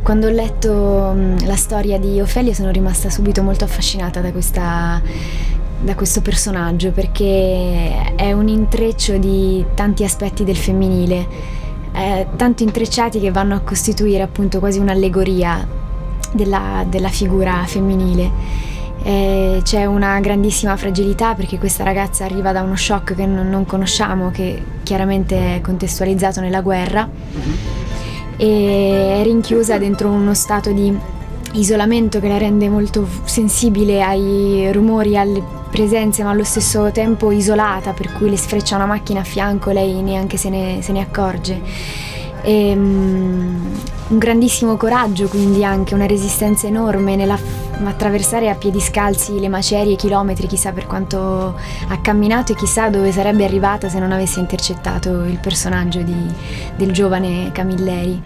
Quando ho letto la storia di Ofelia sono rimasta subito molto affascinata da questo personaggio, perché è un intreccio di tanti aspetti del femminile, tanto intrecciati che vanno a costituire appunto quasi un'allegoria della figura femminile. C'è una grandissima fragilità perché questa ragazza arriva da uno shock che non conosciamo, che chiaramente è contestualizzato nella guerra, e è rinchiusa dentro uno stato di isolamento che la rende molto sensibile ai rumori, alle presenze, ma allo stesso tempo isolata, per cui le sfreccia una macchina a fianco, lei neanche se ne accorge. Un grandissimo coraggio, quindi anche una resistenza enorme attraversare a piedi scalzi le macerie, chilometri, chissà per quanto ha camminato e chissà dove sarebbe arrivata se non avesse intercettato il personaggio del giovane Camilleri.